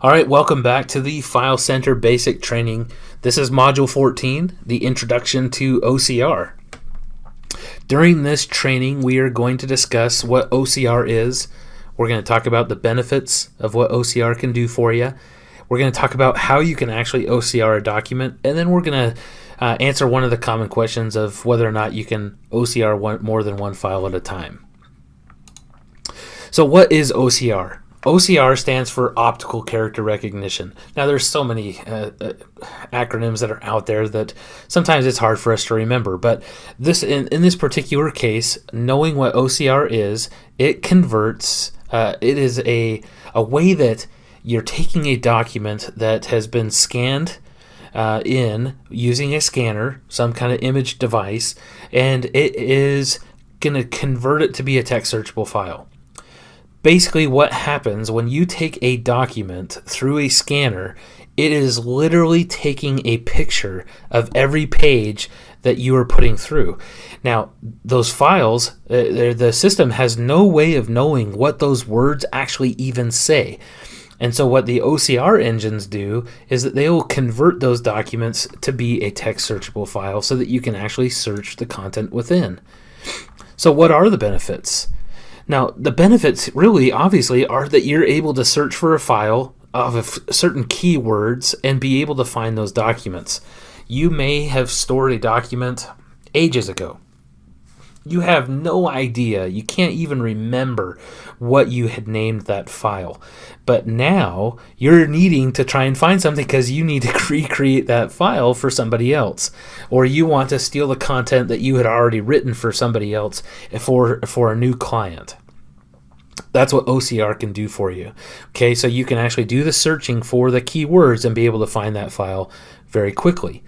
All right, welcome back to the File Center Basic Training. This is Module 14, the Introduction to OCR. During this training, we are going to discuss what OCR is. We're going to talk about the benefits of what OCR can do for you. We're going to talk about how you can actually OCR a document, and then we're going to answer one of the common questions of whether or not you can OCR more than one file at a time. So what is OCR? OCR stands for Optical Character Recognition. Now, there's so many acronyms that are out there that sometimes it's hard for us to remember. But this, in this particular case, knowing what OCR is, it converts. It is a way that you're taking a document that has been scanned in using a scanner, some kind of image device, and it is going to convert it to be a text searchable file. Basically, what happens when you take a document through a scanner, it is literally taking a picture of every page that you are putting through. Now, those files, the system has no way of knowing what those words actually even say. And so what the OCR engines do is that they will convert those documents to be a text searchable file so that you can actually search the content within. So what are the benefits? Now, the benefits really, obviously, are that you're able to search for a file of certain keywords and be able to find those documents. You may have stored a document ages ago. You have no idea. You can't even remember what you had named that file. But now you're needing to try and find something because you need to recreate that file for somebody else. Or you want to steal the content that you had already written for somebody else for a new client. That's what OCR can do for you. Okay, so you can actually do the searching for the keywords and be able to find that file very quickly.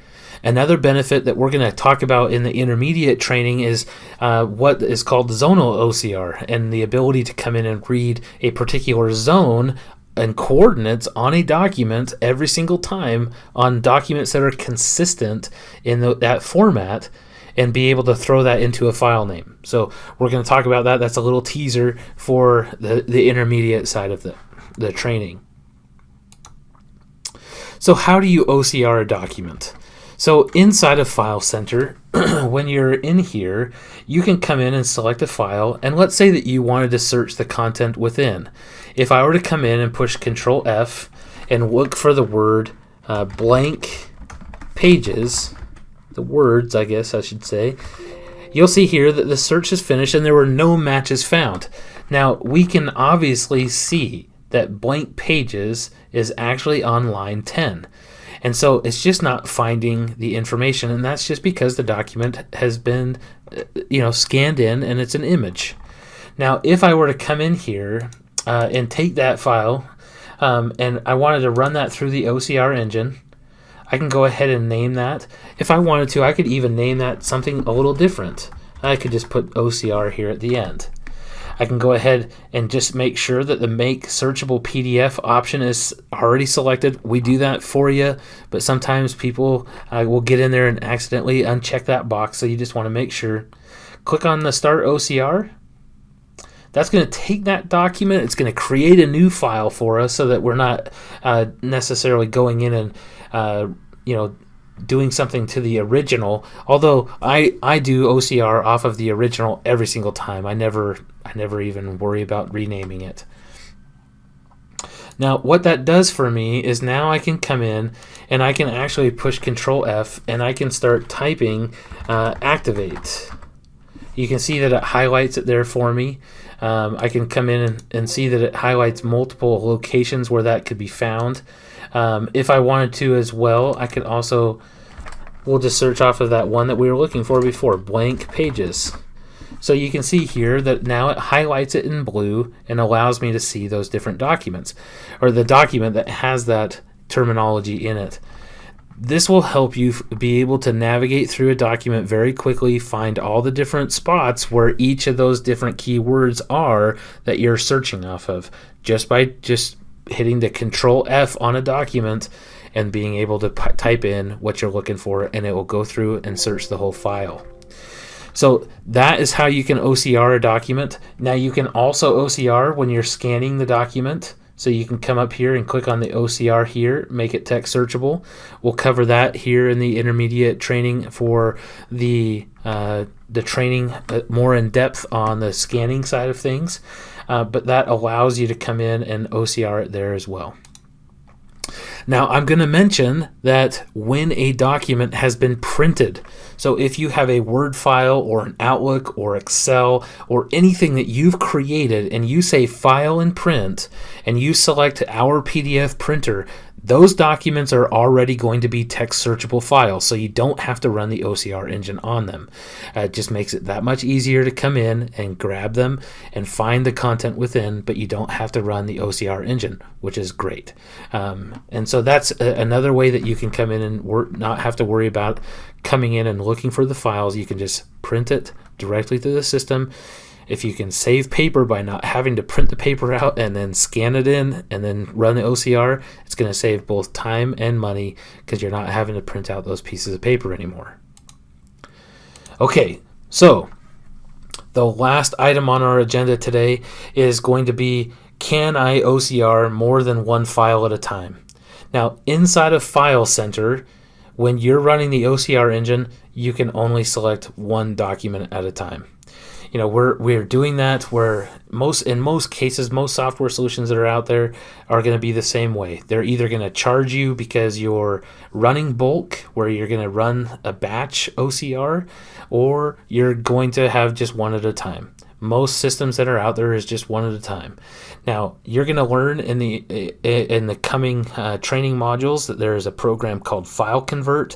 Another benefit that we're going to talk about in the intermediate training is what is called zonal OCR, and the ability to come in and read a particular zone and coordinates on a document every single time on documents that are consistent in that format, and be able to throw that into a file name. So we're going to talk about that. That's a little teaser for the intermediate side of the training. So how do you OCR a document? So inside of File Center, when you're in here, you can come in and select a file, and let's say that you wanted to search the content within. If I were to come in and push Control F and look for the word blank pages, the words, I guess I should say, you'll see here that the search is finished and there were no matches found. Now, we can obviously see that blank pages is actually on line 10. And so it's just not finding the information, and that's just because the document has been scanned in and it's an image. Now, if I were to come in here and take that file and I wanted to run that through the OCR engine, I can go ahead and name that. If I wanted to, I could even name that something a little different. I could just put OCR here at the end. I can go ahead and just make sure that the Make Searchable PDF option is already selected. We do that for you, but sometimes people will get in there and accidentally uncheck that box, so you just want to make sure. Click on the Start OCR. That's going to take that document. It's going to create a new file for us so that we're not necessarily going in and doing something to the original. Although I do OCR off of the original every single time. I never even worry about renaming it. Now, what that does for me is now I can come in and I can actually push Control F and I can start typing activate. You can see that it highlights it there for me. I can come in and see that it highlights multiple locations where that could be found. If I wanted to as well, I could also, we'll just search off of that one that we were looking for before, blank pages. So you can see here that now it highlights it in blue and allows me to see those different documents, or the document that has that terminology in it. This will help you be able to navigate through a document very quickly, find all the different spots where each of those different keywords are that you're searching off of, just by hitting the Control F on a document and being able to type in what you're looking for, and it will go through and search the whole file. So that is how you can OCR a document. Now you can also OCR when you're scanning the document. So you can come up here and click on the OCR here, make it text searchable. We'll cover that here in the intermediate training for the training more in depth on the scanning side of things. But that allows you to come in and OCR it there as well. Now, I'm going to mention that when a document has been printed, so if you have a Word file or an Outlook or Excel or anything that you've created and you say File and Print and you select our PDF printer, those documents are already going to be text searchable files, so you don't have to run the OCR engine on them. It just makes it that much easier to come in and grab them and find the content within, but you don't have to run the OCR engine, which is great. And so that's another way that you can come in and not have to worry about coming in and looking for the files. You can just print it directly to the system. If you can save paper by not having to print the paper out and then scan it in and then run the OCR, it's going to save both time and money because you're not having to print out those pieces of paper anymore. Okay, so the last item on our agenda today is going to be, can I OCR more than one file at a time? Now, inside of File Center, when you're running the OCR engine, you can only select one document at a time. You know, we're doing that where in most cases, most software solutions that are out there are going to be the same way. They're either going to charge you because you're running bulk, where you're going to run a batch OCR, or you're going to have just one at a time. Most systems that are out there is just one at a time. Now, you're going to learn in the coming training modules that there is a program called File Convert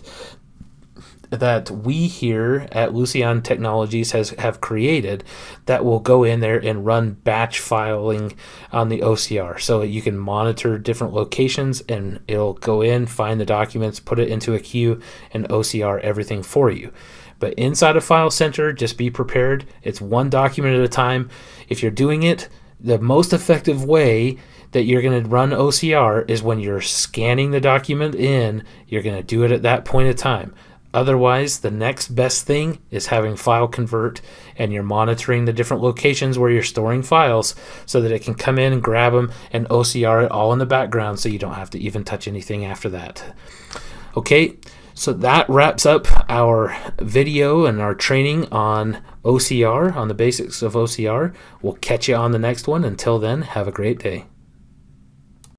that we here at Lucian Technologies have created that will go in there and run batch filing on the OCR. So you can monitor different locations and it'll go in, find the documents, put it into a queue, and OCR everything for you. But inside of File Center, just be prepared. It's one document at a time. If you're doing it, the most effective way that you're going to run OCR is when you're scanning the document in, you're going to do it at that point in time. Otherwise, the next best thing is having File Convert, and you're monitoring the different locations where you're storing files so that it can come in and grab them and OCR it all in the background so you don't have to even touch anything after that. Okay, so that wraps up our video and our training on OCR, on the basics of OCR. We'll catch you on the next one. Until then, have a great day.